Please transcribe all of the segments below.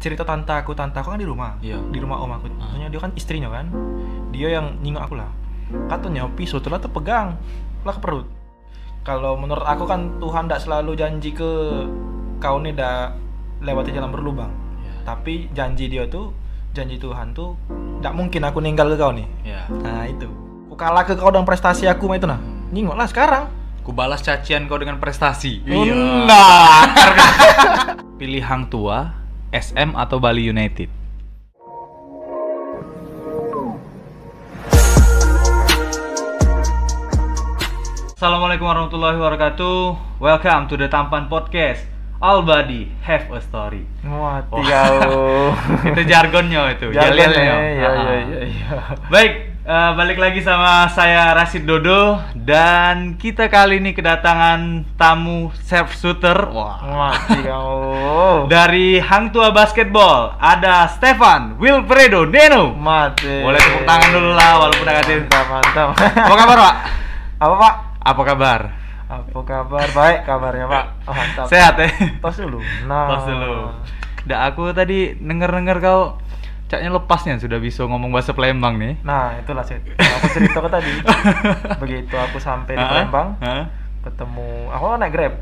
cerita tante aku kan di rumah. Iya. Di rumah om aku. Maksudnya dia kan istrinya kan. Dia yang nyingok aku lah. Katanya pisau tuh lah terpegang lah ke perut. Kalau menurut aku kan Tuhan tidak selalu janji ke kau nih dah lewati jalan berlubang. Tapi janji Tuhan tuh tidak mungkin aku ninggal ke kau nih. Nah itu. Aku kalah ke kau dengan prestasi aku mah itu nah. Nyingok lah sekarang. Ku balas cacian kau dengan prestasi. Nah. Pilih Hang Tua, SM atau Bali United? Assalamualaikum warahmatullahi wabarakatuh. Welcome to the Tampan Podcast. All body have a story. Mati kau. Itu jargonnya itu. Jargonnya. Iya. Baik, balik lagi sama saya Rashid Dodo dan kita kali ini kedatangan tamu sharpshooter. Wah. Mati kau. Dari Hang Tua Basketball ada Stefan Wilfredo Neno. Mati. Boleh tepuk tangan dulu lah walaupun agak mantap. Apa kabar, Pak? Apa, Pak? Apa kabar? Apa kabar? Baik kabarnya, Pak. Oh, mantap. Sehat ya? Tos dulu. Nah. Tos dulu. Aku tadi denger kau caknya lepasnya sudah bisa ngomong bahasa Palembang nih. Nah, itulah sih. Aku cerita ke tadi. Begitu aku sampai di Palembang, ketemu aku naik Grab.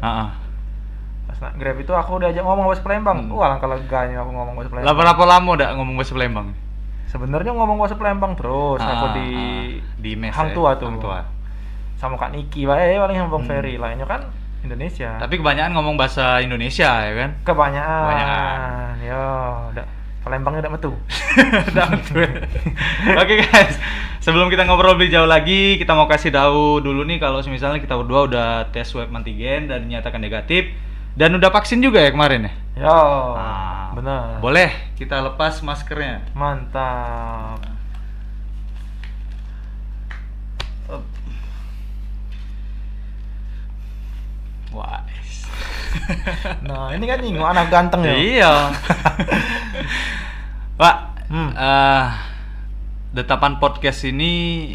Pas naik Grab itu aku diajak ngomong bahasa Palembang. Alangkah leganya aku ngomong bahasa Palembang. Berapa lama udah ngomong bahasa Palembang? Sebenarnya ngomong bahasa Palembang terus. Aku di Hang Tua tuh. Hang Tua. Sama Kak Niki paling yang Bang Ferry, lainnya kan Indonesia. Tapi kebanyakan ngomong bahasa Indonesia ya kan? Kebanyakan. Yo, udah Palembangnya udah metu. Udah metu. Oke guys, sebelum kita ngobrol lebih jauh lagi, kita mau kasih tahu dulu nih kalau misalnya kita berdua udah tes swab antigen dan dinyatakan negatif dan udah vaksin juga ya kemarin ya? Yo, benar. Boleh kita lepas maskernya. Mantap. Wah. Nah, ini kan nyinggung anak ganteng ya. Iya. Pak, Detapan Podcast ini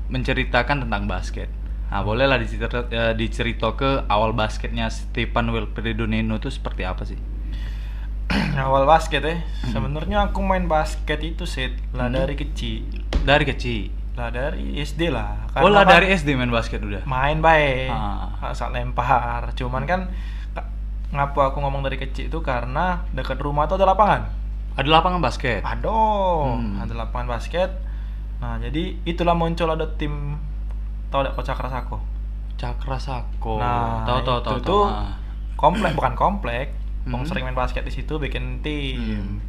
menceritakan tentang basket. Nah, bolehlah dicerita ke awal basketnya Stefan Wilfredo Neno itu seperti apa sih? Awal basket ya. Sebenarnya aku main basket itu dari kecil. Dari kecil. Lah dari SD lah. Karena dari SD main basket udah. Main baik. Saat lempar. Cuman kan ngapa aku ngomong dari kecil itu karena dekat rumah tuh ada lapangan. Ada lapangan basket. Ada lapangan basket. Nah, jadi itulah muncul ada tim, tahu enggak Cakra Sako? Cakra Sako. Nah, tahu. Itu komplek bukan komplek. Sering main basket di situ bikin tim.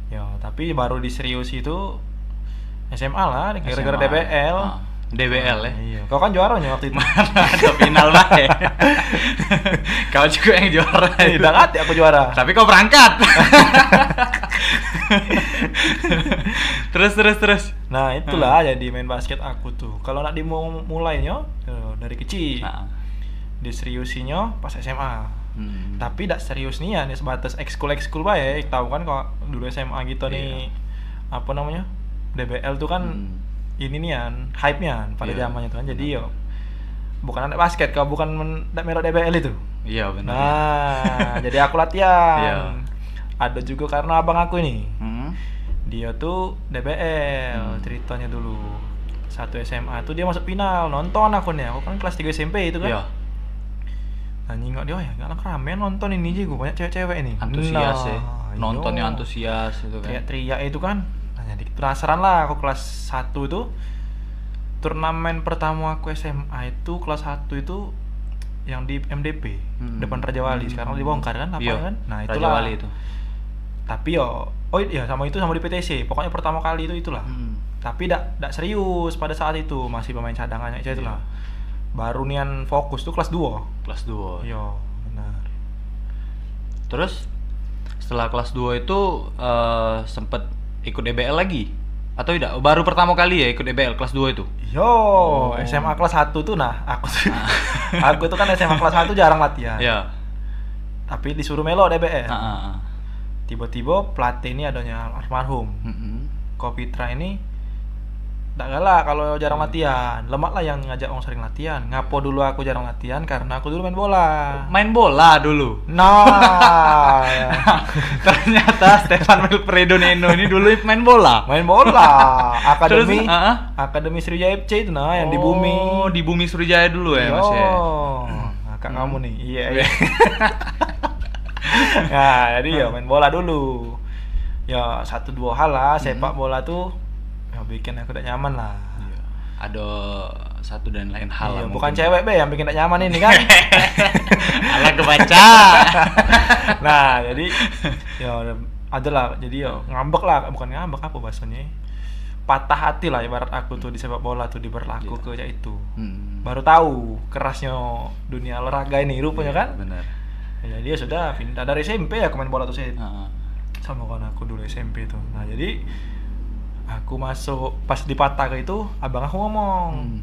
Ya, tapi baru diserius itu SMA lah, gara-gara DBL. DBL ya? Iya. Kau kan juaranya waktu itu. Ada final lah ya. Kau juga yang juara. Tidak ngerti aku juara. Tapi kau berangkat. Terus. Nah, itulah jadi main basket aku tuh. Kalau nak dimulainya dari kecil. Diseriusinya pas SMA. Tapi tidak serius nih ya, sebatas ekskul baik. Tahu kan kalau dulu SMA gitu nih. Apa namanya? DBL tuh kan ini nih kan hype-nya pada zamannya tuh kan. Jadi yo bukan anak basket, kau bukan merok DBL itu. Iya benar. Nah, jadi aku latihan. Ada juga karena abang aku ini. Dia tuh DBL ceritanya dulu. Satu SMA tuh dia masuk final, nonton akunnya. Aku kan kelas 3 SMP itu kan. Iya. Nah, nyingok dia, ya gak rame nonton ini sih, banyak cewek-cewek ini. Antusias ya. Nontonnya antusias itu kan. Teriak-teriak itu kan. Jadi penasaran lah aku kelas 1 itu. Turnamen pertama aku SMA itu kelas 1 itu yang di MDP depan Raja Wali. Sekarang dibongkar kan lapangan kan. Nah, itulah Raja Wali itu. Tapi sama di PTC. Pokoknya pertama kali itulah. Tapi enggak serius pada saat itu, masih pemain cadangannya aja itulah. Baru nian fokus tuh kelas 2. Kelas 2. Iya, benar. Terus setelah kelas 2 itu sempet ikut DBL lagi atau tidak? Baru pertama kali ya ikut DBL kelas 2 itu? SMA kelas 1 tuh aku tuh kan SMA kelas 1 jarang latihan. Iya. Tapi disuruh melo DBL. Tiba-tiba pelatih ini adanya almarhum. Kopitra ini ndak galak kalau jarang latihan. Lemak lah yang ngajak orang sering latihan. Ngapo dulu aku jarang latihan karena aku dulu main bola. Main bola dulu. Nah, Ternyata Stefan Wilfredo Neno ini dulu main bola. main bola. Akademi Terus, Akademi Sriwijaya FC itu yang di Bumi. Oh, di Bumi Sriwijaya dulu ya, Mas ya. Kakak kamu nih. Iya. Nah, jadi ya main bola dulu. Ya 1-2 hal lah, sepak bola tuh ya bikin aku tidak nyaman lah. Iya. Ada satu dan lain hal Iya, lah bukan mungkin. cewek be yang bikin tidak nyaman ini kan. Alah kebaca. Nah, jadi ya adalah jadi ya ngambek lah, bukan ngambek apa bahasanya. Patah hati lah ibarat aku tuh di sepak bola tuh diberlaku ke kayak itu. Baru tahu kerasnya dunia olahraga ini rupanya kan. Benar. Ya, jadi ya sudah pindah dari SMP ya main bola tuh saya. Sama kawan aku dulu SMP tuh. Nah, jadi aku masuk pas di Patah itu abang aku ngomong.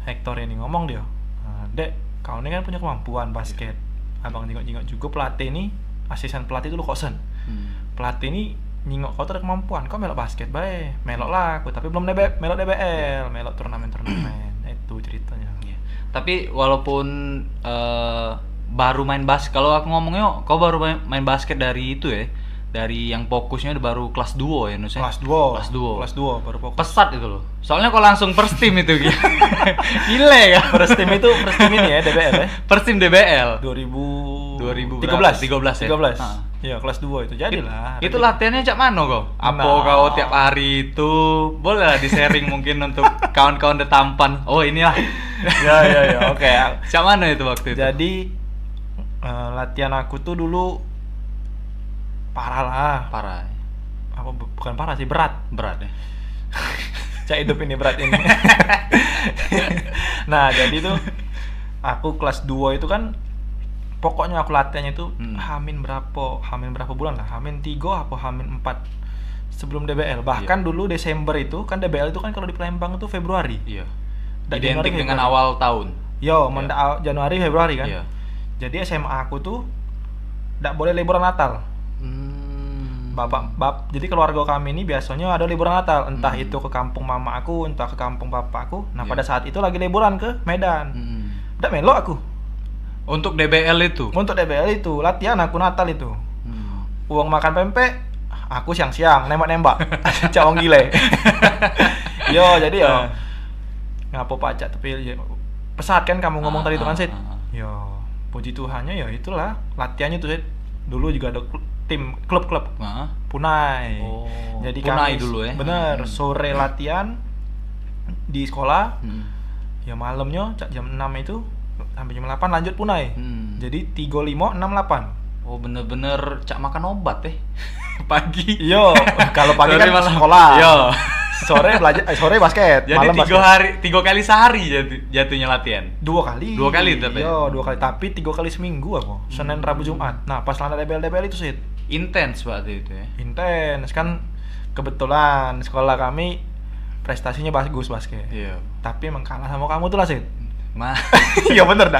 Hector ini ngomong dia. Nah, Dek, kau ini kan punya kemampuan basket. Abang jengok-jengok juga pelatih ini, asisten pelatih dulu kosen. Pelatih ini nyingok kau tuh ada kemampuan, kau melok basket bae. Melok lah aku, tapi belum melok DBL, melok turnamen-turnamen. Itu ceritanya. Tapi walaupun baru main basket, kalau aku ngomongnya kau baru main basket dari itu ya. Dari yang fokusnya baru kelas 2 ya Nusnya? Kelas 2 baru fokus. Pesat itu loh. Soalnya kok langsung first team itu gitu. Gile ya. First team ini ya DBL ya. First team DBL 2013 ya. Iya, kelas 2 itu jadilah. Itu latihannya cak mana kau? Apa kau tiap hari itu? Boleh lah di-sharing mungkin untuk kawan-kawan detampan. Oh, inilah. Ya, oke. Cak mana itu waktu itu? Jadi latihan aku tuh dulu parah lah. Parah. Apa bukan parah sih, berat ya. Cak hidup ini berat ini. Nah, jadi tuh aku kelas 2 itu kan pokoknya aku latihannya itu hamin berapa bulan lah, hamin 3 apa hamin 4 sebelum DBL. Bahkan dulu Desember itu kan DBL itu kan kalau di Palembang itu Februari. Iya. Identik dengan awal tahun. Januari Februari kan. Iya. Jadi SMA aku tuh tidak boleh liburan Natal. Jadi keluarga kami ini biasanya ada liburan Natal, entah itu ke kampung mama aku, entah ke kampung bapak aku. Nah, pada saat itu lagi liburan ke Medan. Udah melok aku. Untuk DBL itu. Untuk DBL itu latihan aku Natal itu. Uang makan pempek, aku siang-siang nembak-nembak. Cak wong gile. Yo, jadi yo. Ngapo pacak tapi ya, pesat kan kamu ngomong tadi itu kan, Sid. Yo, puji Tuhannya ya itulah latihannya tuh, Sid. Dulu juga ada tim klub-klub Punai. Jadi Punai kami dulu ya. Bener, sore latihan di sekolah. Ya malamnya jam 6 itu sampai jam 8 lanjut Punai. Jadi 35 68. Oh, bener-bener cak makan obat pagi. Yo, kalau pagi kan sekolah. Yo. Sore basket. Jadi malam 3 kali sehari jatuhnya latihan. 2 kali. 2 kali tapi. Yo, 2 kali, tapi 3 kali seminggu aku. Senin, Rabu, Jumat. Nah, pas lana DBL itu sih intens berarti itu ya. Intens kan, kebetulan sekolah kami prestasinya bagus basket. Iya. Tapi emang kalah sama kamu tuh lah, Sid. Iya bener dah.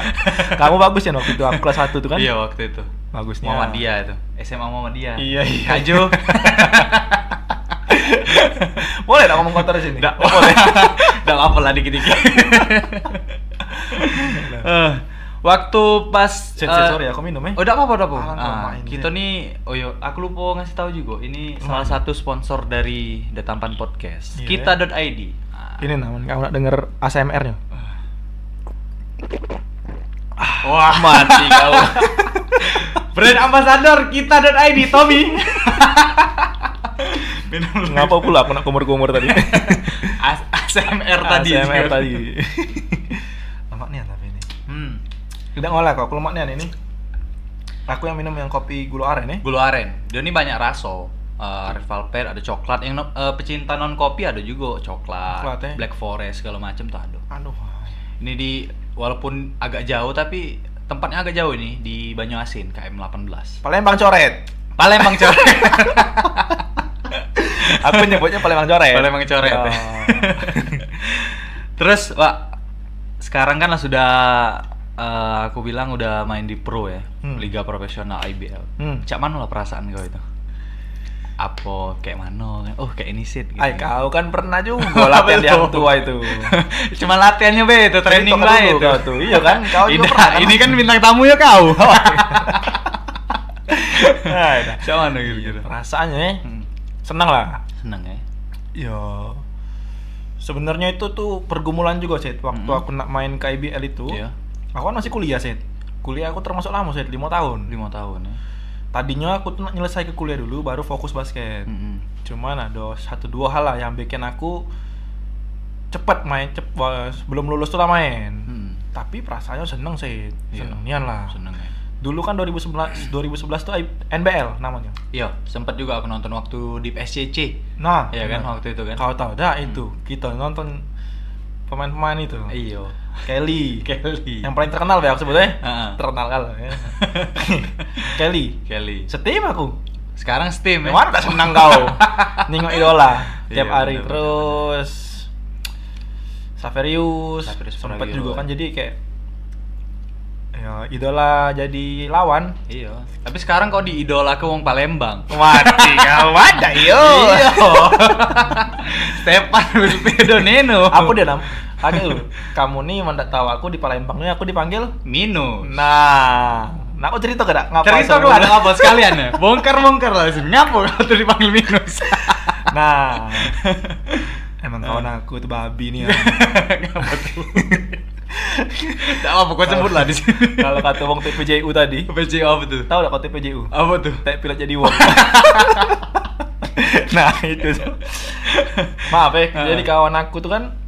Kamu bagus ya waktu itu, aku kelas 1 tuh kan. Iya, waktu itu. Bagusnya. Muhammadiyah itu. SMA Muhammadiyah. Iya. Kaju. Boleh enggak ngomong kotor di sini? Enggak boleh. Enggak apa-apa lah dikit-dikit. Waktu pas sorry aku minum ya. Oh, enggak apa-apa, kita nih aku lupa ngasih tahu juga. Ini salah satu sponsor dari Detampan Podcast. Iya. Kita.id. Ini namun kamu nak denger ASMR-nya. Wah, mati kau. Brand ambassador Kita.id, Tommy. Ngapa pula aku nak kumur-kumur tadi? ASMR tadi. ASMR tadi. Lemak nih tapi ini. Tidak ngolah kok, lemak nih ini. Aku yang minum yang kopi gula aren ya. Gula aren. Dia ini banyak rasa. Red velvet, ada coklat. Yang pecinta non kopi ada juga coklat, Black Forest segala macam tuh ada. Aduh. Ini walaupun agak jauh tapi tempatnya agak jauh ini di Banyuasin KM 18. Palembang Coret. Aku nyebutnya Palembang Coret. Oh. Terus, Pak, sekarang kan sudah aku bilang udah main di pro ya, liga profesional IBL. Cak mana lah perasaan kau itu? apa kayak mana? Oh, kayak ini sih. Gitu. Ay, kau kan pernah juga latihan di Hang Tua itu. Cuma latihannya be itu training lah itu. Tuh. Iya kan, kau juga pernah. Kan? Ini kan bintang tamu ya kau. Nah, sama gitu. Perasaannya senang lah. Senang ya. Ya. Sebenarnya itu tuh pergumulan juga sih waktu aku nak main ke IBL itu. Iya. Aku kan masih kuliah sih. Kuliah aku termasuk lama sih, 5 tahun. 5 tahun ya. Tadinya aku tuh nyelesai ke kuliah dulu baru fokus basket. Cuman ada 1-2 hal lah yang bikin aku cepet belum lulus tuh lah main. Tapi perasaannya seneng sih, senengnian lah. Seneng ya. Dulu kan 2011 tuh NBL namanya. Iya, sempat juga aku nonton waktu di PSCC. Nah, ya kan waktu itu kan. Kau tahu dah itu kita nonton pemain-pemain itu. Iya. Kelly. Yang paling terkenal ya aku sebutnya. Terkenal kalau ya. Kelly. Setim aku. Sekarang Steam ya. Mana tak senang kau. Nengok idola tiap hari. Terus Saverius sempat juga kan jadi kayak ya idola jadi lawan. Iya. Tapi sekarang kau di idola ke wong Palembang. Mati kau ada iyo. Iya. Stepan Wilfredo Neno. Apa dia nam? Agak lu. Kamu nih mendak tahu aku di Palembang nih aku dipanggil Minus. Nah aku cerita gak? Cerita lah ada apa sekalian ya? Bongkar lah sih. Ngapa kau tuh dipanggil Minus? Nah. Emang kawan aku tuh babi nih ya. Ngapa tuh? Tak apa, kau sebut lah di sini. Kalau kata wong TPJU tadi. TPJU apa tuh? Tahu enggak kau TPJU? Apa tuh? Tak pilih jadi wong. Nah, itu. Maaf ya. Jadi kawan aku tuh kan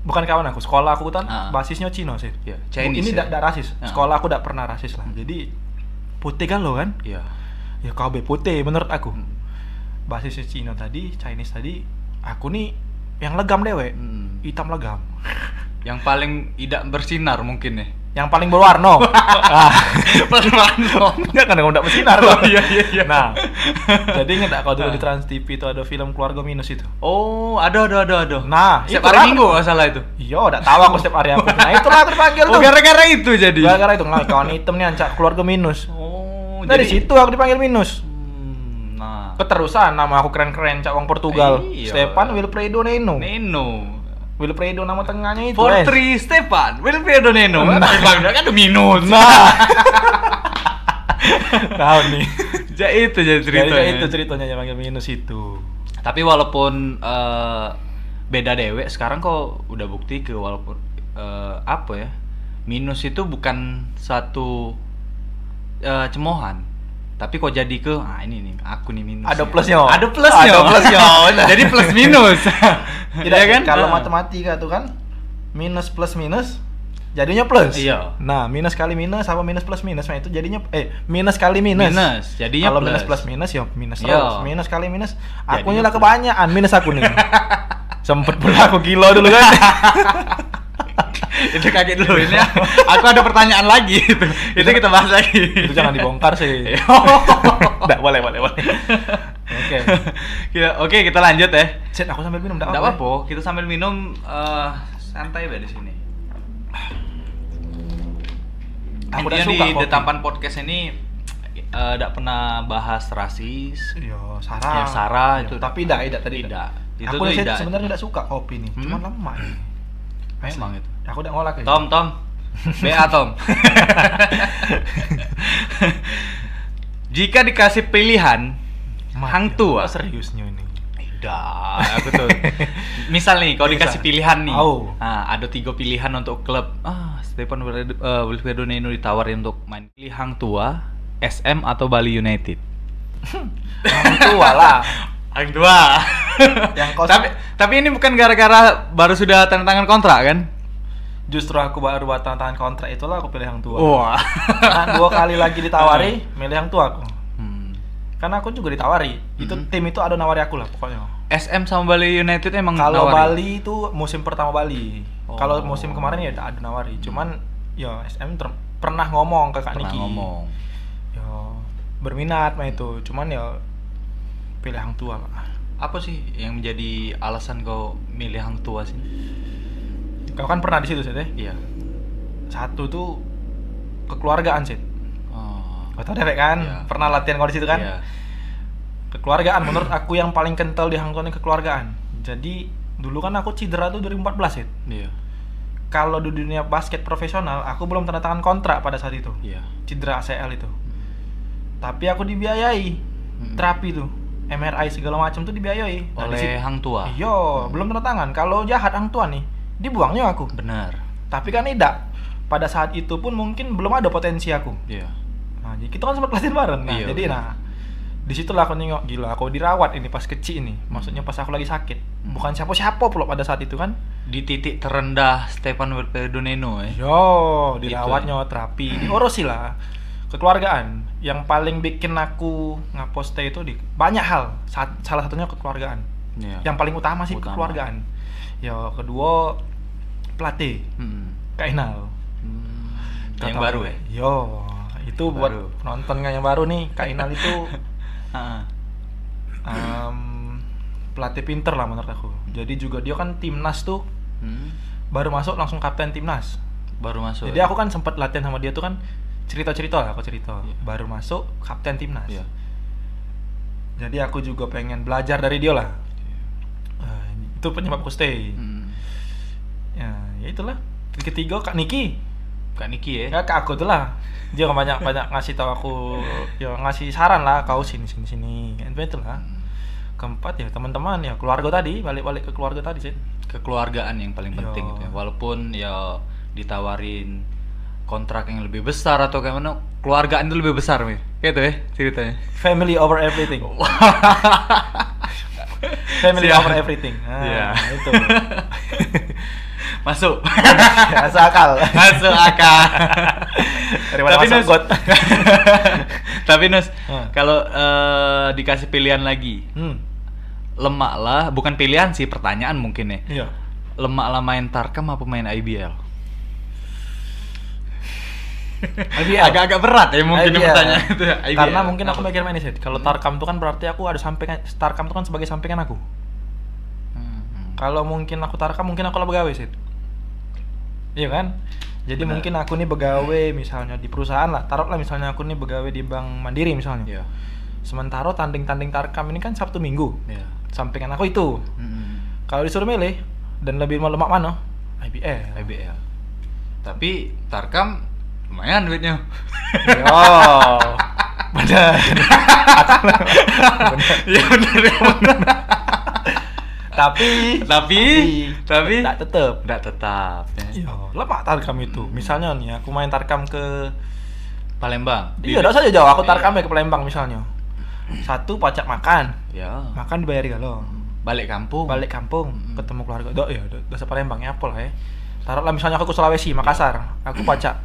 bukan kawan aku, sekolah aku kan basisnya Cina sih. Iya, Chinese. Ini enggak rasis. Sekolah aku enggak pernah rasis lah. Jadi putih kan lo kan? Iya. Ya kau putih menurut aku. Basisnya Cina tadi, Chinese tadi, aku nih yang legam dewek. Hitam legam. Yang paling tidak bersinar mungkin ya. Yang paling berwarna. Berwarna. Enggak kan enggak bersinar. Oh, iya. Nah. Jadi enggak kalau dulu di Trans TV itu ada film Keluarga Minus itu. Oh, ada. Nah, setiap hari Minggu enggak salah itu. Iya, enggak tahu aku setiap hari apa. Nah, itulah aku dipanggil tuh. Oh, gara-gara itu jadi. Gara-gara itu lah kawan hitam nih ancak Keluarga Minus. Oh, dari situ aku dipanggil Minus. Nah, keterusan nama aku keren-keren cak wong Portugal. Iya. Stepan Wilfredo Neno. Wilfredo nama tengahnya itu. Fortri Stepan Wilfredo Neno. Kan ada Minus. Nah. Tahu nih. Itu jadi ceritanya. Itu ceritanya yang panggil Minus itu. Tapi walaupun beda dewek sekarang kok udah bukti ke walaupun apa ya? Minus itu bukan satu cemoohan. Tapi kok jadi ke ini nih aku nih minus. Ada plusnya. Jadi plus minus. Tidak kan? Kalau matematika tuh kan minus plus minus jadinya plus. Iya. Nah, minus kali minus sama minus plus minus nah itu jadinya minus kali minus. Jadinya kalau plus. Minus plus minus ya minus terus. Minus kali minus aku nyala kebanyakan minus aku nih. Sempet pula aku gila dulu kan. Itu kaget dulu ini. Aku ada pertanyaan lagi itu. Itu kita bahas lagi. Itu jangan dibongkar sih. Enggak boleh. Oke, kita lanjut ya. Set, aku sambil minum enggak apa-apa. Kita sambil minum santai di sini. Aku udah suka di Tampan Podcast ini enggak pernah bahas rasis. Iya, Sarah itu. Tapi tidak tadi. Itu aku sebenarnya tidak suka kopi nih. Cuma lama ini. Memang itu. Aku udah ngolak ya. Tom. BA Tom. Jika dikasih pilihan Hang Tua. Seriusnya ini. Tidak, aku tuh. Misal nih, kalau dikasih pilihan nih. Nah, ada 3 pilihan untuk klub. Stepan Wilfredo Neno ditawarin untuk main. Pilih Hang Tua, SM atau Bali United. Hang Tua lah. Hang Tua. Tapi ini bukan gara-gara baru sudah tanda tangan kontrak kan? Justru aku baru buat tanda tangan kontrak itulah aku pilih Hang Tua. Wah. Nah, 2 kali lagi ditawari, milih Hang Tua aku. Karena aku juga ditawari. Itu tim itu ada nawari aku lah pokoknya. SM sama Bali United emang kalau nawari? Bali itu musim pertama Bali. Kalau musim kemarin ya ada nawari. Cuman ya SM pernah ngomong ke Kak Niki. Ya berminat mah itu. Cuman ya pilih Hang Tua lah. Apa sih yang menjadi alasan kau milih Hang Tua sih? Kau kan pernah di situ sih, Iya. Satu tuh kekeluargaan sih. Kau tahu deh kan? Iya. Pernah latihan kau di situ kan? Iya. Kekeluargaan menurut aku yang paling kental di Hang Tuah ini kekeluargaan. Jadi dulu kan aku cedera tuh 2014 ya. Iya. Kalau di dunia basket profesional, aku belum tanda tangan kontrak pada saat itu. Iya. Cedera ACL itu. Tapi aku dibiayai terapi tuh, MRI segala macam tuh dibiayai oleh Hang Tuah. Iya, belum tanda tangan. Kalau jahat Hang Tuah nih, dibuangnya aku. Benar. Tapi kan tidak. Pada saat itu pun mungkin belum ada potensi aku. Iya. Nah, jadi kita kan sempat latihan bareng. Nah, Iya, jadi disitulah aku nengok, gila, aku dirawat ini pas kecil ini. Maksudnya pas aku lagi sakit. Bukan siapa-siapa pula pada saat itu kan. Di titik terendah Stefan Wilperdoneno Yo, dirawatnya terapi, diurusi lah. Kekeluargaan yang paling bikin aku ngaposte itu banyak hal. Salah satunya kekeluargaan. Iya. Yang paling utama sih kekeluargaan. Ya, kedua pelatih. Kak Inal. Yang baru ya? Yo, itu yang buat baru. penonton yang baru nih, Kak Inal itu pelatih pinter lah menurut aku. Jadi juga dia kan timnas tuh baru masuk langsung kapten timnas. Baru masuk. Jadi aku kan sempat latihan sama dia tuh kan cerita-cerita lah, aku cerita. Iya. Baru masuk kapten timnas. Iya. Jadi aku juga pengen belajar dari dia lah. Itu penyebab aku stay. Ya itulah. Ketiga Kak Niki. Kak Niki ya? Ya Kak aku tuh lah. Dia banyak ngasih tahu aku, ya ngasih saran lah, kau sini. Itu lah. Keempat ya teman-teman, ya keluarga tadi, balik ke keluarga tadi sih. Kekeluargaan yang paling penting gitu ya. Walaupun ya ditawarin kontrak yang lebih besar atau kayak mana, keluargaan itu lebih besar nih. Kayak itu ya ceritanya. Family over everything. Family over everything. Iya. Itu. Masuk. Masuk akal. Masuk akal. Daripada Tapi masuk got. Tapi Nus, kalau dikasih pilihan lagi, lemak lah, bukan pilihan sih, pertanyaan mungkin ya. Iya. Lemak lah main Tarkam apa main IBL? Agak-agak berat ya mungkin pertanyaan itu. IBL. Karena mungkin aku mikir main sih. Kalau Tarkam itu kan berarti aku ada sampingan. Tarkam itu kan sebagai sampingan aku. Kalau mungkin aku Tarkam, mungkin aku lah begawe sih. Iya kan? Jadi Benar. mungkin aku nih begawe misalnya di perusahaan lah. Taruhlah misalnya aku nih begawe di Bank Mandiri misalnya. Iya. Sementara tanding-tanding Tarkam ini kan Sabtu Minggu. Iya. Sampingan aku itu. Kalau disuruh milih dan lebih lemak mana? IBL. Tapi Tarkam lumayan duitnya. Yo. Benar. Iya benar. Tapi Tidak tetep. Ya. Yo, lemak Tarkam itu. Misalnya nih aku main Tarkam ke Palembang. Iya, udah saja jauh. Aku Tarkam ya ke Palembang misalnya. Satu pajak makan. Ya. Makan dibayari kalau. Balik kampung. Ketemu keluarga. Udah Palembang ya apa lah ya. Taruhlah misalnya aku ke Sulawesi, Makassar. Aku pajak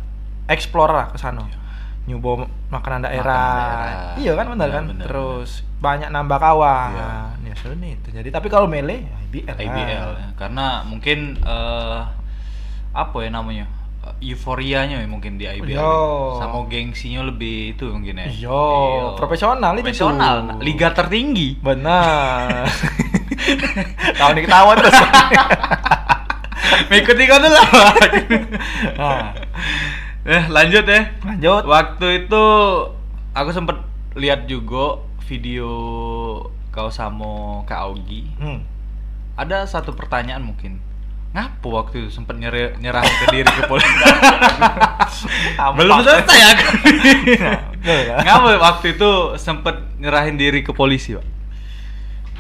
explore lah ke sana. Nyoba makanan daerah. Iya kan benar Ya, kan? bener, Terus banyak nambah kawan. Iya. Ya sudah itu. Jadi tapi kalau mele IBL. IBL ya. Karena mungkin apa ya namanya? Euforianya ya mungkin di IBL. Yo. Sama gengsinya lebih itu mungkin ya. Yo, profesional itu. Profesional, liga tertinggi. Benar. Tahun ini ketahuan terus. Mengikuti kau dulu. Nah, Lanjut ya. lanjut. Waktu itu aku sempet lihat juga video kau sama Kak Augie. Ada satu pertanyaan mungkin. Ngapa waktu itu sempet nyerah ke diri ke polisi? Belum selesai aku. Ngapa waktu itu sempet nyerahin diri ke polisi, Pak?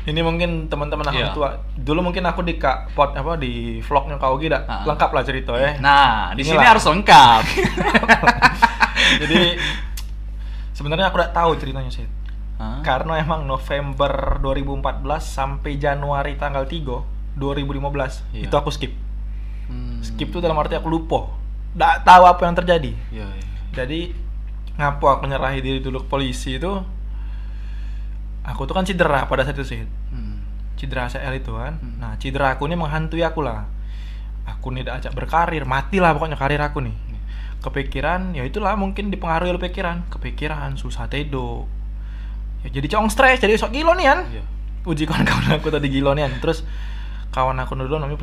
Ini mungkin teman-teman aku Iya. tua. Dulu mungkin aku di di vlognya Kak Augie lengkap lah cerita ya. Nah, di sini Inilah. harus lengkap. Jadi sebenarnya aku udah tahu ceritanya sih. Karena emang November 2014 sampai Januari tanggal 3 2015 Iya. itu aku skip. Skip tuh dalam arti aku lupa. Nggak tahu apa yang terjadi. Iya, iya. Jadi ngapa aku nyerahi diri dulu ke polisi itu? Aku tuh kan cedera pada saat itu sih. Cedera ACL itu kan. Nah, cedera aku ini menghantui aku lah. Aku nih udah ajak berkarir, matilah pokoknya karir aku nih. Kepikiran, ya itulah mungkin dipengaruhi oleh kepikiran, susah tidur. Ya jadi cong stres, jadi sok gilo nih kan. Iya. Uji kawan aku tadi gilo nih kan. Terus kawan aku dulu nama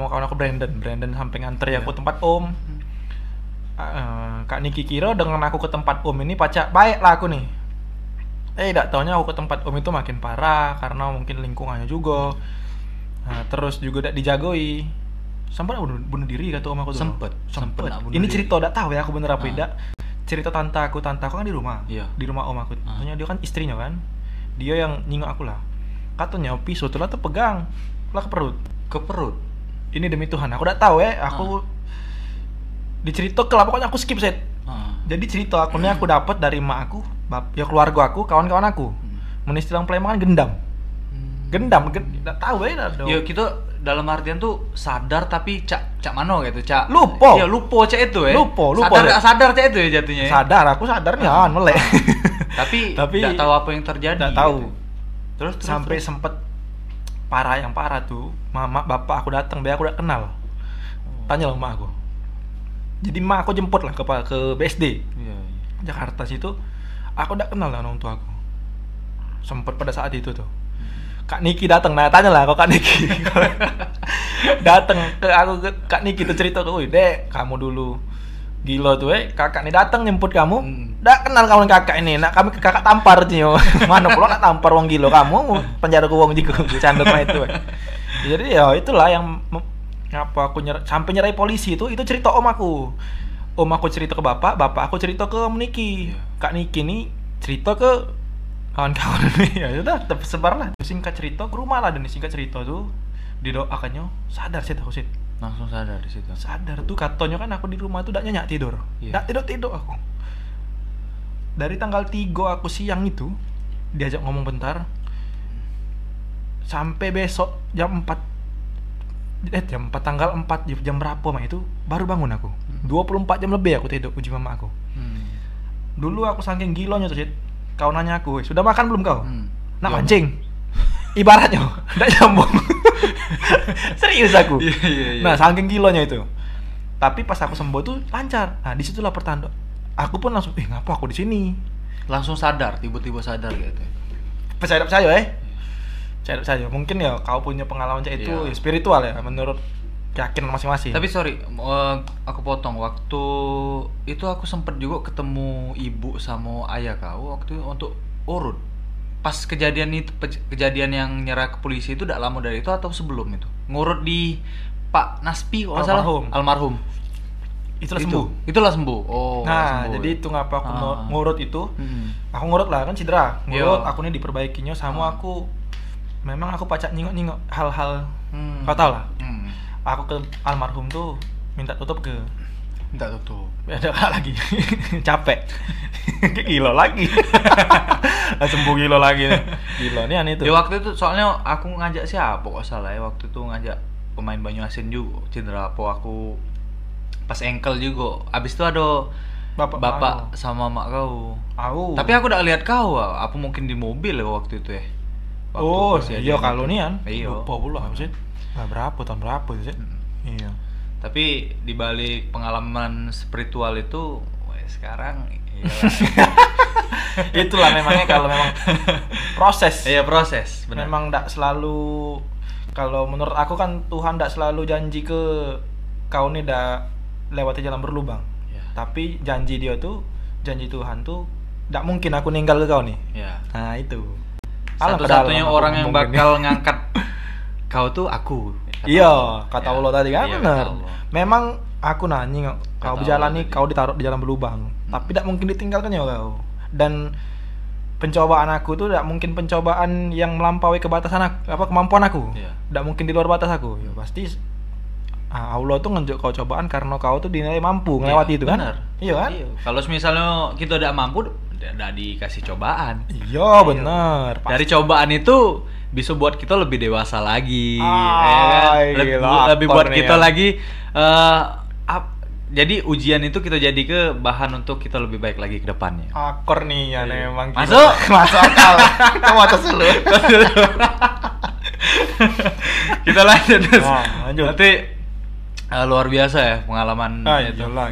kawan aku Brandon sampai nganter ya aku tempat om. Kak Niki kira dengan aku ke tempat om ini pacak baik lah aku nih. Tidak taunya aku ke tempat om itu makin parah karena mungkin lingkungannya juga. Nah, terus juga tidak dijagoi. Sempat bunuh diri kata om aku tuh. Sempet. Ini cerita tidak tahu ya aku bener apa tidak. Cerita tante aku kan di rumah. Iya. Di rumah om aku. Maksudnya dia kan istrinya kan. Dia yang nyingok aku lah. Katanya pisau tuh lah terpegang lah ke perut. Ini demi Tuhan, aku tidak tahu ya. Aku dicerita lah, pokoknya aku skip set. Jadi cerita akunnya aku dapat dari mak aku, ya keluarga aku, kawan-kawan aku. Menistilang Palembang kan gendam, tidak tahu ya. Ya kita dalam artian tuh sadar tapi cak mano gitu, cak. Lupa. Iya lupa cak itu ya. Lupa. Sadar cak itu ya jatuhnya. Aku sadarnya melek. Tapi tidak tahu apa yang terjadi. Tidak tahu. Gitu. Terus sampai sempet yang parah tuh, mama bapak aku datang, aku udah kenal. Tanya lah mak aku. Jadi mak aku jemput lah ke BSD. Iya. Jakarta situ. Aku udah kenal lah orang tua aku. Sempet pada saat itu tuh. Kak Niki datang, tanya lah kok Kak Niki. Datang ke aku, Kak Niki tuh cerita tuh, "Dek, kamu dulu gila tuh kakak nih datang nyemput kamu. Nggak kenal kamu kakak ini, nak kami kakak tampar cio." Mana pula nak tampar wong gila kamu, penjara ku wong jigo canduk mah itu. Jadi ya itulah yang aku sampai nyerai polisi itu cerita om aku. Om aku cerita ke bapak aku cerita ke Om Niki. Kak Niki nih cerita ke kawan-kawan nih. Ya udah tersebar lah. Singkat cerita ke rumah lah, dan singkat cerita tuh didoakannya sadar sih aku sih. Langsung sadar di situ. Sadar tuh katanya kan aku di rumah tuh ndak nyenyak tidur. Ndak tidur aku. Dari tanggal 3 aku siang itu diajak ngomong bentar. Sampai besok jam 4 tanggal 4 jam berapa mah itu baru bangun aku. 24 jam lebih aku tidur uji mama aku. Dulu aku saking gilonya tuh, kau nanya aku, "Sudah makan belum kau?" Nak mancing. Ibaratnya ndak nyambung. Serius aku. Nah, saking gilonya itu. Tapi pas aku sembuh tuh lancar. Nah, disitulah pertanda. Aku pun langsung, ngapa aku di sini? Langsung sadar, tiba-tiba sadar gitu. Percaya Percaya. Mungkin ya kau punya pengalaman itu ya, spiritual ya menurut keyakinan masing-masing. Tapi sorry, aku potong. Waktu itu aku sempet juga ketemu ibu sama ayah kau waktu untuk urut. Pas kejadian yang nyerah ke polisi itu udah lama dari itu atau sebelum itu? Ngurut di Pak Naspi kalau salah. Almarhum. Itulah sembuh. Oh. Nah, jadi itu ngapa aku ngurut itu? Aku ngurut lah kan cedera. Ngurut aku nih diperbaikinya sama aku. Memang aku pacak nyingok hal-hal. Kau tau lah. Aku ke almarhum tuh minta tutup. Ya ada lagi. Capek. Gila lagi. Sembuh gila lagi. Gila nih aneh tuh. Ya waktu itu soalnya aku ngajak siapa kok salah ya, waktu itu ngajak pemain Banyuasin juga cedera aku pas ankle juga. Abis itu ada bapak sama mak kau. Tapi aku udah lihat kau. Apa mungkin di mobil ya waktu itu ya? Iya kalau nian. Lupa pula sih. Tahun berapa sih? Iya. Tapi dibalik pengalaman spiritual itu, sekarang itulah memangnya kalau memang proses. Iya proses. Benar. Memang tidak selalu. Kalau menurut aku kan Tuhan tidak selalu janji ke kau nih dah lewati jalan berlubang. Tapi janji Tuhan tuh tidak mungkin aku ninggal ke kau nih. Nah itu. Satu-satunya orang yang bakal ngangkat kau tuh aku. Iya, kata Allah tadi kan benar. Memang aku nanya kau berjalan nih, kau ditaruh di jalan berlubang. Tapi tidak mungkin ditinggalkan ya kau. Dan pencobaan aku tuh tidak mungkin pencobaan yang melampaui kebatasan kemampuan aku. Tidak mungkin di luar batas aku. Ya pasti Allah tuh nunjuk kau cobaan karena kau tuh dinilai mampu melewati itu kan? Benar. Iya kan? Kalau misalnya kita tidak mampu, tidak dikasih cobaan. Iya benar. Dari cobaan itu bisa buat kita lebih dewasa lagi, lebih buat kita lagi. Jadi ujian itu kita jadi ke bahan untuk kita lebih baik lagi ke depannya. Akor nih ya memang. Masuk akal. Kamu atas dulu. Kita lanjut. Berarti luar biasa ya pengalaman itu. Gila.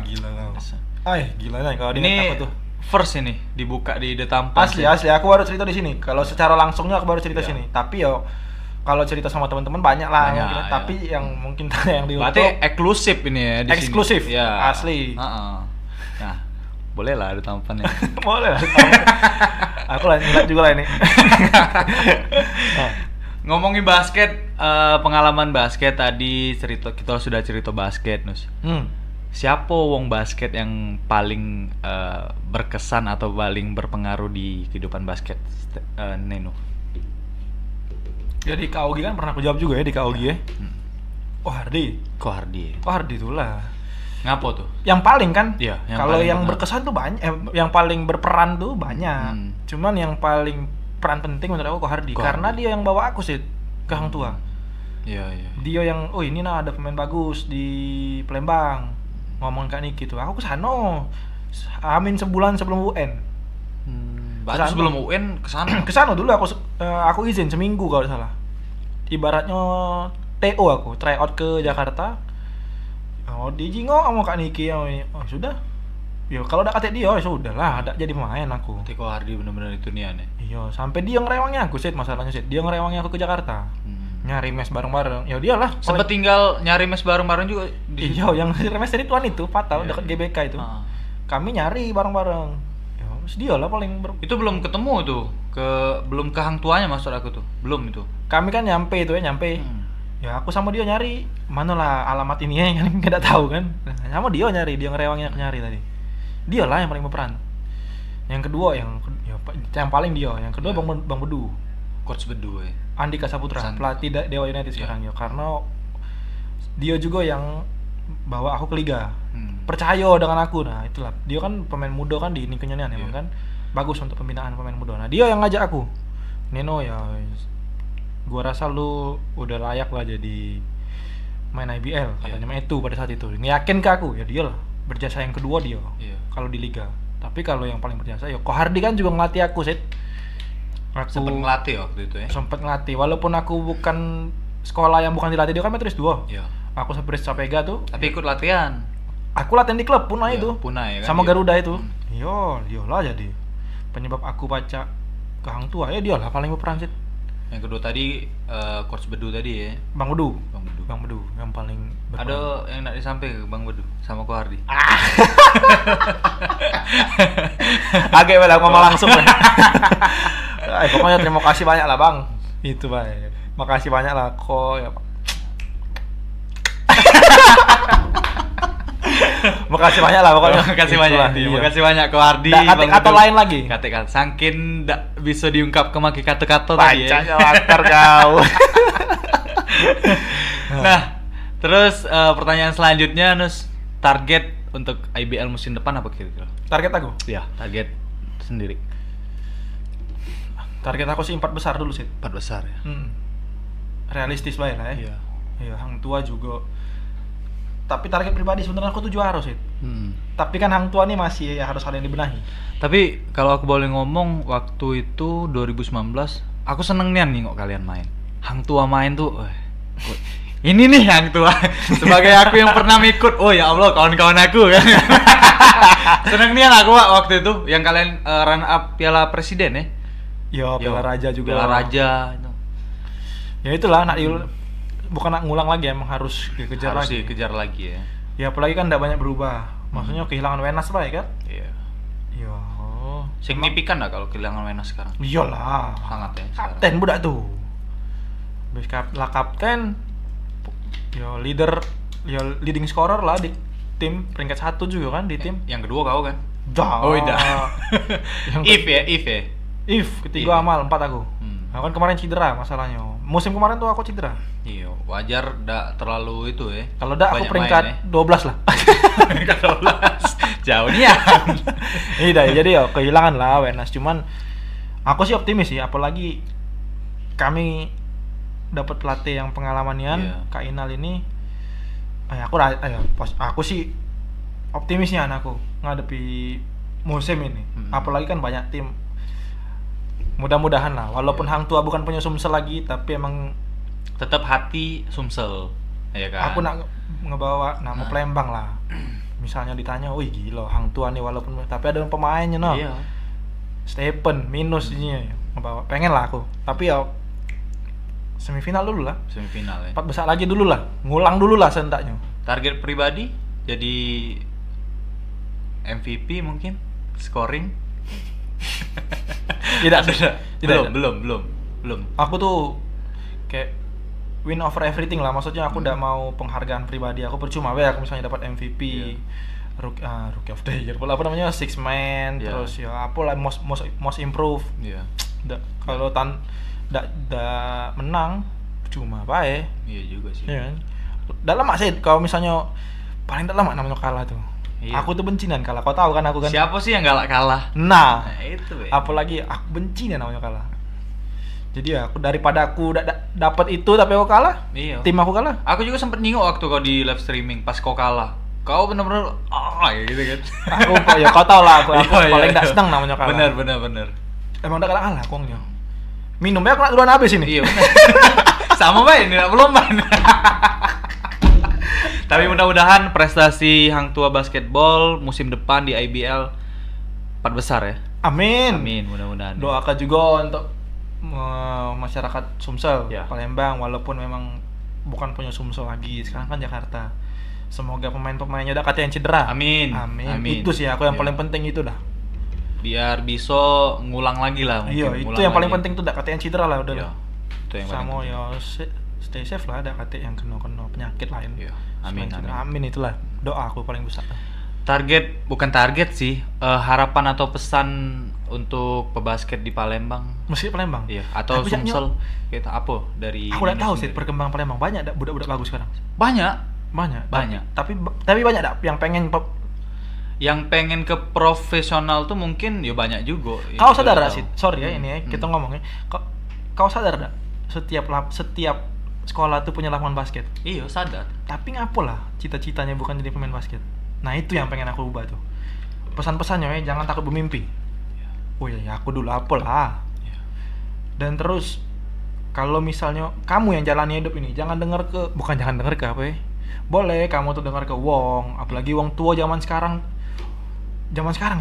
Gila nih kalau ini apa tuh? First ini dibuka di The Tampan. Asli aku baru cerita di sini. Kalau secara langsungnya aku baru cerita sini. Tapi kalau cerita sama teman-teman banyak lah. Tapi yang mungkin yang di berarti eksklusif ini ya di eksklusif. sini. Asli. Nah, Boleh lah ada tampannya. Boleh lah. Aku lah ngeliat juga lah ini. Ngomongin basket, pengalaman basket tadi kita sudah cerita basket, Nus. Siapa wong basket yang paling berkesan atau paling berpengaruh di kehidupan basket, Neno? Ya di KOG kan pernah aku jawab juga ya di KOG ya. Hardi. Hardi itulah. Ngapa tuh? Yang paling kan? Iya. Kalau yang berkesan tuh banyak, yang paling berperan tuh banyak. Cuman yang paling peran penting menurut aku Hardi. Karena dia yang bawa aku sih ke Hang Tua. Iya. Dia yang, ini ada pemain bagus di Palembang. Ngomong Kak Niki tuh. Aku kesana. Amin sebulan sebelum UN. Baru sebelum UN kesana. Kesana dulu aku izin seminggu kalau salah. Ibaratnya TO aku tryout ke Jakarta. Dijingok sama Kak Niki. Sudah. Ya kalau udah kata dia, sudah lah, ada jadi pemain aku. Tiko Hardi bener-bener itu nian ya. Iya, sampai dia ngerewangnya aku sih masalahnya sih. Dia ngerewangnya aku ke Jakarta. Nyari mes bareng-bareng. Ya dialah. Sempet tinggal nyari mes bareng-bareng juga. Iya, yang mes dari Tuan itu, Fatal dekat GBK itu. Kami nyari bareng-bareng. Dia lah paling itu belum ketemu tuh belum ke Hang Tuanya maksud aku tuh belum itu kami kan nyampe ya aku sama dia nyari mana lah alamat ini ya kan nggak tahu kan sama dia nyari dia ngerewangnya nyari tadi dia lah yang paling berperan yang kedua yang paling dia yang kedua Bang Bedu Coach Bedu ya Andika Saputra pelatih Dewa United sekarang ya karena dia juga yang bawa aku ke liga percaya dengan aku. Nah itulah dia kan pemain muda kan di Nikenyan emang kan bagus untuk pembinaan pemain muda. Nah dia yang ngajak aku, Neno ya gua rasa lu udah layak lah jadi main IBL katanya itu pada saat itu yakin ke aku ya dia lah berjasa yang kedua dia kalau di liga. Tapi kalau yang paling berjasa ya Hardi kan juga ngelatih aku sih. Sempet ngelatih waktu itu ya. Sempet ngelatih walaupun aku bukan sekolah yang bukan dilatih dia kan Metris 2. Iya. Aku sampai Sapega tuh. Tapi ikut latihan. Aku latihan di klub Puna itu. Puna ya kan. Sama Garuda itu. Iyalah jadi penyebab aku baca ke Hang Tua ya dia lah paling berperan sih. Yang kedua tadi Coach Bedu tadi ya. Bang Bedu yang paling berperan. Ada yang nak disampaikan ke Bang Bedu sama Ko Hardi. Agak malah ngomong langsung lah. Pokoknya terima kasih banyak lah Bang. Itu Bang. Makasih banyak lah kok ya Pak. Makasih banyak lah pokoknya. Makasih banyak. Makasih banyak Ko Hardi. Kata lain lagi. Kata saking ndak bisa diungkap ke maki kata-kata tadi ya. Bacanya lantar kau. Nah, terus pertanyaan selanjutnya Nus, target untuk IBL musim depan apa kira-kira? Target aku? Iya, target sendiri. Target aku sih 4 besar dulu sih. 4 besar ya. Realistis banget lah ya. Iya, Hang Tua juga. Tapi target pribadi sebenarnya aku tuh juara sih. Tapi kan Hang Tua nih masih harus ada yang dibenahi. Tapi kalau aku boleh ngomong waktu itu 2019, aku seneng nih kok kalian main. Hang Tua main tuh, ini nih Hang Tua. Sebagai aku yang pernah ikut, oh ya Allah kawan-kawan aku kan. Seneng nih aku waktu itu yang kalian run up Piala Presiden ya. Iya, Piala Raja juga. Piala Raja itu. Ya itulah bukan nak ngulang lagi emang harus dikejar lagi ya. Ya apalagi kan enggak banyak berubah. Maksudnya kehilangan Wenas lah ya kan? Iya. Iya. Signifikan enggak kalau kehilangan Wenas sekarang? Iyalah. Sangat ya. Kapten budak tuh. Kapten. Ya leading scorer lah di tim peringkat 1 juga kan di tim. Yang kedua kau kan? Oh iya. If ketiga Amal 4 aku. Aku kan kemarin cedera masalahnya. Musim kemarin tuh aku cedera. Iya, wajar enggak terlalu itu ya. Kalau enggak aku peringkat 12 lah. Peringkat 12. Jauh nih ya. Iya, jadi ya kehilangan lah Wenas. Cuman aku sih optimis sih, apalagi kami dapat pelatih yang pengalamannya, Kak Inal ini. Aku sih optimisnya anakku ngadepi musim ini. Apalagi kan banyak tim. Mudah-mudahan lah, walaupun Hang Tua bukan punya Sumsel lagi, tapi emang tetap hati Sumsel, ya kan? Aku nak ngebawa nama Palembang lah. Misalnya ditanya, wih gila Hang Tua nih walaupun, tapi ada pemainnya no. Iya. Stephen minus ini ngebawa, pengen lah aku. Tapi ya semifinal dulu lah. Semifinal ya. 4 besar lagi dulu lah, ngulang dulu lah seentaknya. Target pribadi jadi MVP mungkin scoring. Belum. Aku tuh kayak win over everything lah, maksudnya aku udah mau penghargaan pribadi. Aku percuma aku misalnya dapat MVP, Rookie of the Year, apa namanya, Six Man, terus ya apa lah most improve. Kalau ndak menang cuma bae. Iya juga sih. Iya kan? Ndak lama sih kalau misalnya paling ndak lama namanya kalah tuh. Iya. Aku tuh benci dan kalah. Kau tahu kan aku kan. Siapa sih yang galak kalah? Nah itu. Apalagi aku benci dan namanya kalah. Jadi ya aku daripada aku dapat itu tapi aku kalah. Iya. Tim aku kalah. Aku juga sempet nengok waktu kau di live streaming pas kau kalah. Kau bener-bener gitu kan. Aku ya kau tahu lah aku paling ndak senang namanya kalah. Bener. Emang udah kalah aku ngnya. Minumnya aku nak duluan habis ini. Iya bener. Sama baik ini belum main. Tapi mudah-mudahan prestasi Hang Tua Basketball musim depan di IBL 4 besar ya. Amin. Mudah-mudahan. Doakan juga untuk masyarakat Sumsel, Palembang, walaupun memang bukan punya Sumsel lagi, sekarang kan Jakarta. Semoga pemain-pemainnya udah kata yang cedera. Amin. Itu sih aku yang paling penting itu dah. Biar bisa ngulang lagi lah mungkin. Iya, itu yang paling penting tuh dah kata yang cedera lah udah. Itu yang sama ya stay safe lah, ada kata yang kena penyakit lain. Iya. Amin. Itulah doa aku paling besar. Bukan target sih, harapan atau pesan untuk pebasket di Palembang. Mesti Palembang? Iya, atau Sumsel gitu apa dari aku udah tahu sih perkembangan Palembang, banyak dak budak-budak bagus sekarang. Banyak. Tapi banyak dak yang pengen ke profesional tuh mungkin ya banyak juga. Kau sadar dak sih? Sorry ya ini ya, kita ngomongnya. Kau sadar dak setiap sekolah tuh punya lapangan basket? Iya, sadar. Tapi ngapalah cita-citanya bukan jadi pemain basket. Nah, itu yang pengen aku ubah tuh. Pesan-pesannya ya, jangan takut bermimpi. Oh ya, aku dulu apalah. Dan terus kalau misalnya kamu yang jalani hidup ini, jangan dengar ke apa ya? Boleh kamu tuh dengar ke wong, apalagi wong tua zaman sekarang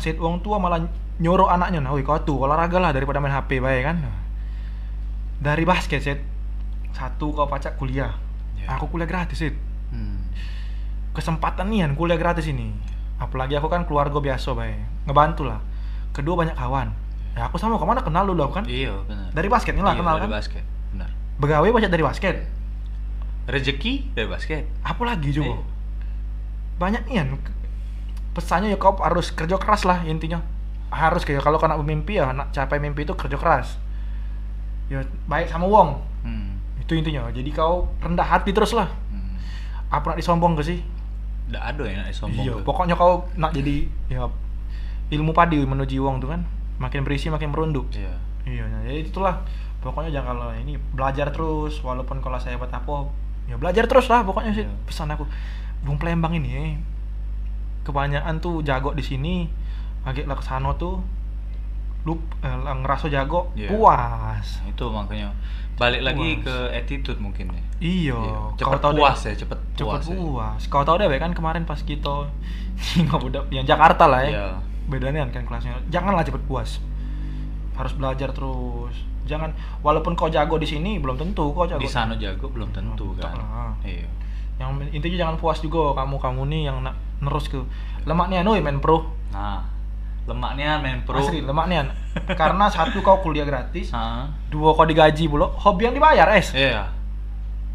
sih, wong tua malah nyuruh anaknya, nah, woi kau tuh olahraga lah daripada main HP bae kan. Dari basket sih. Satu kau pacak kuliah. Aku kuliah gratis sih. Kesempatan nih kuliah gratis ini. Apalagi aku kan keluarga biasa bae. Ngebantu lah. Kedua banyak kawan. Ya aku sama kemana kenal dulu kan? Iya benar. Dari basket lah kenal kan? Dari basket, benar. Begawe banyak dari basket. Rezeki dari basket. Apalagi juga. Banyak nih pesannya ya kau harus kerja keras lah intinya. Harus kayak kalau kau nak bermimpi ya nak capai mimpi itu kerja keras. Ya baik sama wong. Itu intinya. Jadi kau rendah hati terus lah. Apa nak disombong ke sih? Nggak ada yang nak disombong. Iya, pokoknya kau nak jadi ya ilmu padi menuju wong tuh kan. Makin berisi makin merunduk. Iya, jadi itulah. Pokoknya jangan kalau ini belajar terus walaupun kalau saya buat apa ya belajar terus lah pokoknya sih pesan aku. Bung Palembang ini kebanyakan tuh jago di sini, agak lah kesana tuh ngerasa jago puas. Itu makanya balik lagi ke attitude mungkin ya. Iya. Cepet puas ya, cepet puas. Kau tahu deh kan kemarin pas kita budak yang Jakarta lah ya. Bedanya kan kelasnya. Janganlah cepet puas. Harus belajar terus. Jangan walaupun kau jago di sini belum tentu kau jago. Di sana jago belum tentu kan. Iya. Yang intinya jangan puas juga kamu nih yang nak nerus ke lemaknya main pro. Nah, lemaknya main pro. Asli lemaknya. Karena satu kau kuliah gratis, dua kau digaji pula, hobi yang dibayar Iya.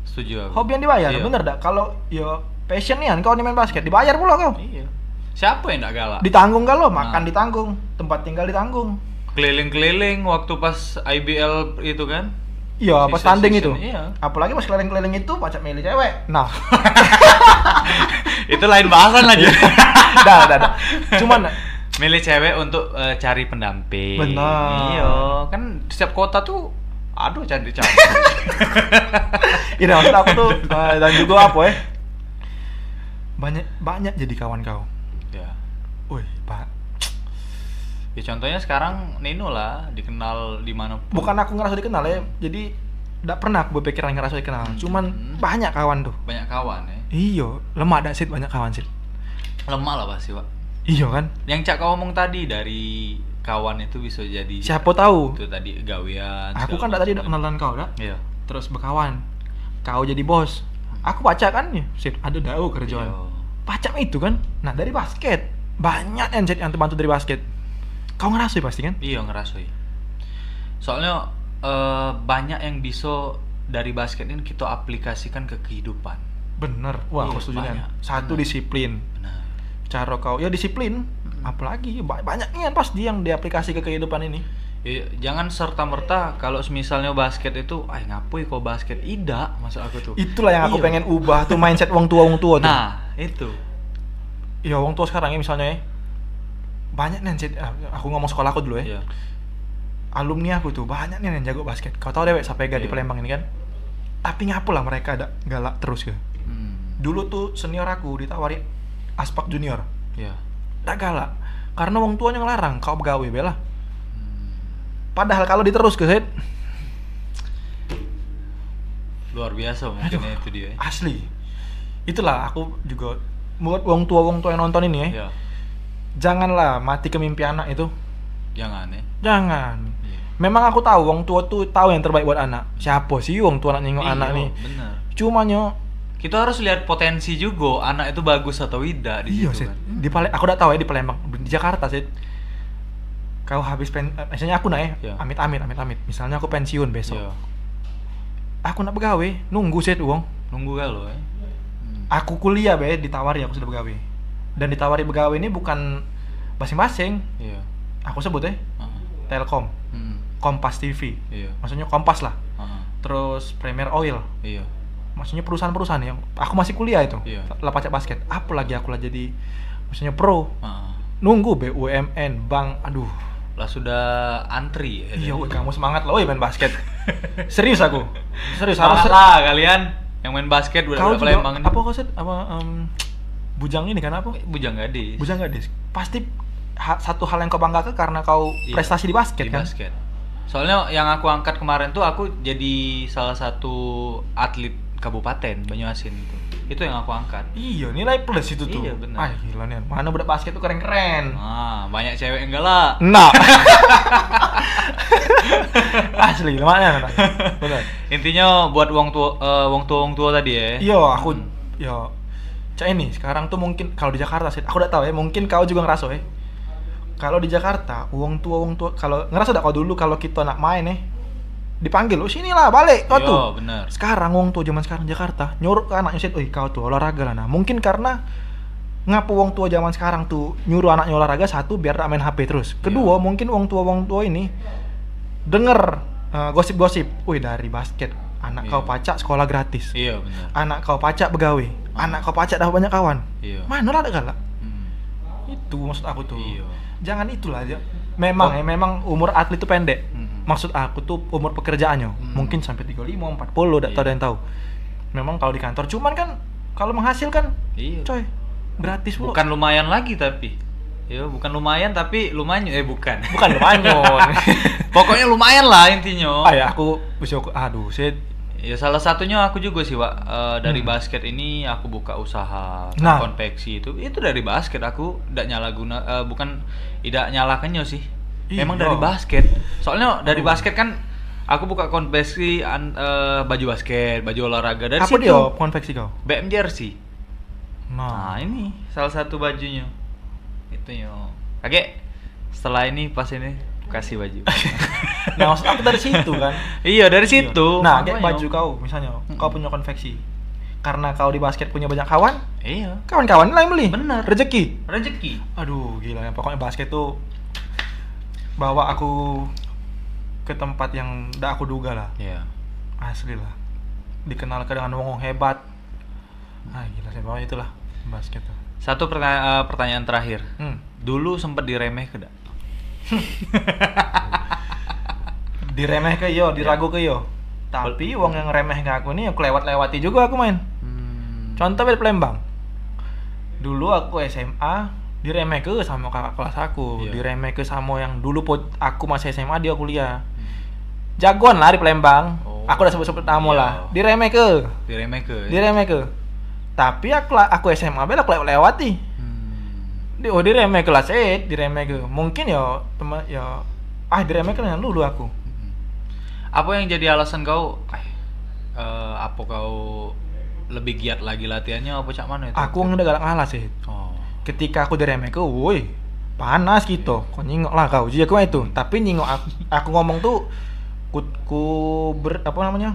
Setuju aku. Hobi yang dibayar, bener dak? Kalau ya passion nih kau main basket dibayar pula kau. Iya. Siapa yang enggak galak? Ditanggung kan lo, makan ditanggung, tempat tinggal ditanggung. Keliling-keliling waktu pas IBL itu kan? Iya, pas tanding itu. Iya. Apalagi pas keliling-keliling itu pacak milih cewek. Nah. Itu lain bahasan lagi. Dah. Cuman milih cewek untuk cari pendamping. Benar. Iya, kan setiap kota tuh aduh cantik-cantik. Ini maksud aku tuh dan juga apa ya? Banyak jadi kawan kau. Ya. Wih, Pak. Ya contohnya sekarang Nino lah dikenal di mana pun. Bukan aku ngerasa dikenal ya. Jadi enggak pernah aku berpikiran ngerasa dikenal. Cuman banyak kawan tuh. Banyak kawan ya. Iya, lemak dak sih banyak kawan sih. Lemak lah pasti, Pak. Iya kan? Yang Cak kau ngomong tadi dari kawan itu bisa jadi siapa tahu. Itu tadi gawean. Aku kan tadi udah kenalan kau dah. Iya. Terus berkawan. Kau jadi bos. Aku baca kan ya, sip ada dau kerjaan. Pacak itu kan. Nah, dari basket. banyak yang terbantu dari basket. Kau ngerasoi pasti kan? Iya ngerasoi. Soalnya banyak yang bisa dari basket ini kita aplikasikan ke kehidupan. Bener. Wah, aku setuju kan. Satu disiplin. Benar. Cara kau ya disiplin. Apalagi banyaknya pasti yang diaplikasi ke kehidupan ini. Ya, jangan serta-merta kalau misalnya basket itu, ngapui kok basket, tidak maksud aku tuh. Itulah yang aku pengen ubah tuh mindset wong tua tuh. Nah, itu. Ya wong tua sekarang ya misalnya banyak nih aku ngomong sekolah aku dulu ya. Iya. Alumni aku tuh banyak nih yang jago basket. Kau tahu dewek Sapega di Palembang ini kan. Tapi ngapu lah mereka ada galak terus ke. Dulu tuh senior aku ditawari Aspak Junior. Iya. Tak galak. Karena wong tuanya ngelarang kau begawe bela. Padahal kalau diterus ke Sid, luar biasa mungkin itu dia. Asli. Itulah aku juga buat wong tua yang nonton ini ya. Iya. Janganlah mati ke mimpi anak itu. Jangan ya. Jangan. Iya. Memang aku tahu wong tua tuh tahu yang terbaik buat anak. Siapa sih wong tua nak nengok anak nih? Bener. Cuma nyo kita harus lihat potensi juga anak itu bagus atau tidak di situ kan. Kan. Aku udah tahu ya di Palembang, di Jakarta sih. Kau habis misalnya aku naik, amit. Misalnya aku pensiun besok. Iya. Aku nak begawe, nunggu sih uang. Nunggu kalau Aku kuliah ditawari aku sudah begawe. Dan ditawari begawe ini bukan masing-masing. Iya. Aku sebut Telkom, Kompas TV. Iya. Maksudnya Kompas lah. Terus Premier Oil. Iya. Maksudnya perusahaan-perusahaan yang aku masih kuliah itu. Iya. Lah pacak basket. Apalagi aku lah jadi maksudnya pro. Nunggu BUMN, bank, aduh. Lah sudah antri ya. Iya, kamu semangat loh main basket. Serius aku. Serius harus lah kalian yang main basket udah Palembang ini. Apa kau bujang ini kan apa? Bujang gadis. Bujang gadis. Pasti satu hal yang kau banggakan karena kau prestasi di basket kan? Basket. Soalnya yang aku angkat kemarin tuh aku jadi salah satu atlet kabupaten Banyuasin itu yang aku angkat. Iya, nilai plus itu tuh. Iya benar. Gila nih, mana budak basket tuh keren-keren. Banyak cewek enggak lah. Nah. Asli, lumayan. Benar. Intinya buat wong tua tadi ya. Iya, aku cak ini sekarang tuh mungkin kalau di Jakarta sih, aku udah tahu ya, mungkin kau juga ngerasa ya. Kalau di Jakarta, wong tua kalau ngerasa kau dulu kalau kita nak main dipanggil, sini lah balik kau tuh. Bener. Sekarang wong tua zaman sekarang Jakarta nyuruh ke anaknya sih, kau tuh olahraga lah. Nah mungkin karena ngapa wong tua zaman sekarang tuh nyuruh anaknya olahraga, satu biar tak main HP terus. Kedua mungkin wong tua ini denger gosip-gosip, dari basket anak kau pacak sekolah gratis. Iya benar. Anak kau pacak begawe, anak kau pacak dapat banyak kawan. Iya. Mana lah ada galak. Itu maksud aku tuh. Iya. Jangan itulah aja. Memang umur atlet itu pendek. Maksud aku tuh umur pekerjaannya mungkin sampai 35, 40, enggak tahu ada yang tahu. Memang kalau di kantor cuman kan kalau menghasilkan coy gratis pula. Bukan lumayan lagi tapi. Ya, bukan lumayan tapi lumayan bukan. Bukan lumayan. Pokoknya lumayan lah intinya. Aku ya salah satunya aku juga sih, Wak. Dari basket ini aku buka usaha konveksi itu dari basket. Aku bukan tidak nyalakannya sih. Memang dari basket. Soalnya dari basket kan aku buka konveksi baju basket, baju olahraga dari situ. Apa dia konveksi kau? BM jersey. Nah, ini salah satu bajunya. Itu yo. Oke. Setelah ini pas ini kasih baju. Nah, maksud aku dari situ kan. Iya, dari situ. Nah, kayak baju kau misalnya, kau punya konveksi. Karena kau di basket punya banyak kawan. Iya. Kawan-kawan lah yang beli. Bener. Rezeki. Aduh, gila ya. Pokoknya basket tuh bawa aku ke tempat yang tidak aku duga lah. Iya. Asli lah. Dikenal dengan wong hebat. Gila sih, pokoknya itulah basket tuh. Satu pertanyaan terakhir. Dulu sempat diremeh ke dak? Diremeh ke diragu ke Tapi wong yang remeh ke aku nih aku lewati juga aku main. Contoh di Palembang. Dulu aku SMA diremeh ke sama kakak kelas aku, diremeh ke sama yang dulu aku masih SMA dia kuliah. Jagoan lah di Palembang. Aku udah sebut-sebut nama lah. Diremeh ke. Tapi aku SMA bela lewati. Diremeh kelas diremeh ke. Mungkin diremeh ke yang dulu aku. Apa yang jadi alasan kau apa kau lebih giat lagi latihannya apa cak mana itu? Aku nggak galak ngalah sih. ketika aku diremehke, woi panas gitu. Kok nyingok lah kau. Jadi aku itu. Tapi nyingok aku ngomong tuh apa namanya?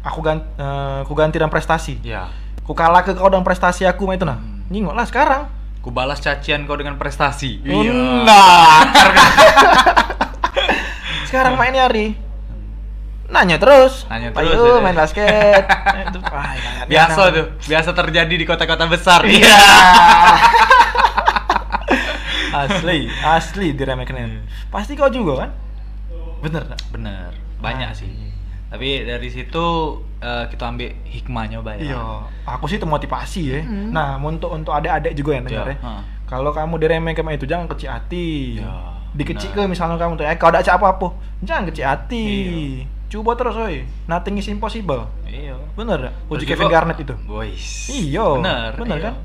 Aku ganti dan prestasi. Ya. Ku kalah ke kau dengan prestasi aku mah itu nah. Nyingok lah sekarang. Ku balas cacian kau dengan prestasi. Nah. Sekarang mainnya Ari. Nanya terus. Ayo main basket. Biasa tuh. Biasa terjadi di kota-kota besar. Iya. Asli diremehkan. Pasti kau juga kan? Bener. Banyak sih. Tapi dari situ kita ambil hikmahnya Bay. Iya, aku sih termotivasi ya. Nah, untuk adik-adik juga yang dengar ya. Kalau kamu diremehkan itu jangan kecil hati. Ya, dikecil ke misalnya kamu tuh kau ada apa-apa. Jangan kecil hati. Coba terus oi. Nothing is impossible. Iya. Bener. Uji Kevin Garnett itu. Boys. Iya. Bener kan?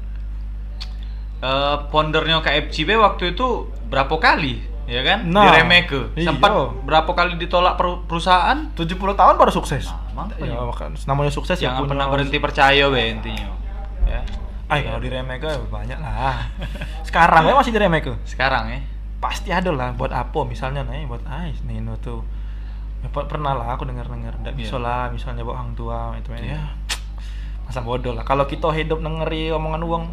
Foundernya KFCB waktu itu berapa kali ya kan diremehke sempat berapa kali ditolak perusahaan 70 tahun baru sukses. Ya, namanya sukses jangan pernah berhenti percaya intinya ya. Kalau diremehke banyak lah. Sekarang masih diremehke sekarang ya pasti ada lah buat apa misalnya buat Nino tuh ya, pernah lah aku dengar nggak bisa lah misalnya buat orang tua itu ya masa bodoh lah kalau kita hidup dengeri omongan uang.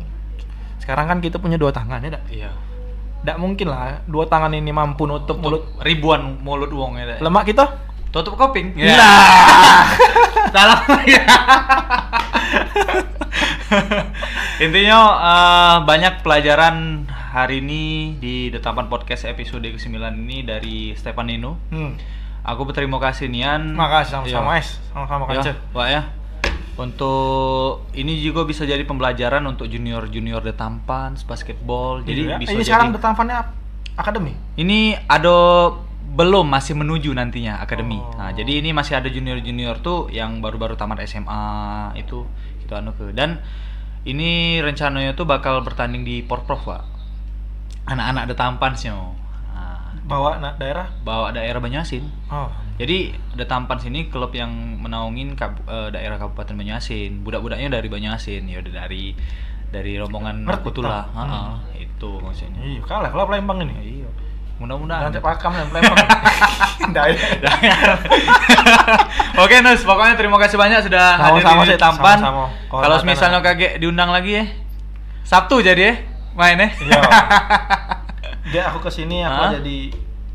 Sekarang kan kita punya 2 tangan ya dak? Iya. Nggak mungkin lah 2 tangan ini mampu nutup mulut ribuan mulut uang ya dak. Lemak kita tutup kuping. Nah. Salah ya. Intinya banyak pelajaran hari ini di The Tampan Podcast episode ke-9 ini dari Stefanino. Aku berterima kasih Nian. Makasih sama-sama sama-sama Kance. Pak ya. Untuk ini juga bisa jadi pembelajaran untuk junior The Tampan basketball. Jadi bisa ini sekarang The Tampannya akademi. Ini ada belum masih menuju nantinya akademi. Nah, jadi ini masih ada junior tuh yang baru-baru tamat SMA itu kita dan ini rencananya tuh bakal bertanding di Porprov, Pak. Anak-anak The Tampan sih. Bawa daerah Banyuasin. Jadi The Tampan sini klub yang menaungin daerah Kabupaten Banyuasin. Budak-budaknya dari Banyuasin, ya udah dari rombongan Kutula. Itu maksudnya. Iya, kalah kalau Palembang ini. Iya. Mudah-mudahan. Nanti pakam yang Palembang. Oke, Nus, pokoknya terima kasih banyak sudah hadir di Tampan. Kalau misalnya kaget diundang lagi ya. Sabtu jadi ya main ya. Iya. Dia aku kesini aku jadi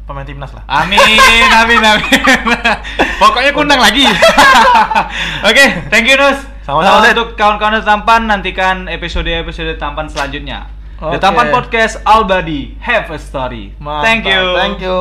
pemain timnas lah. Amin. Pokoknya kundang lagi. Oke, thank you Nus. Sama-sama. Untuk kawan-kawan Tampan nantikan episode Tampan selanjutnya. The Tampan Podcast, All Body Have a Story. Mantap. Thank you. Thank you.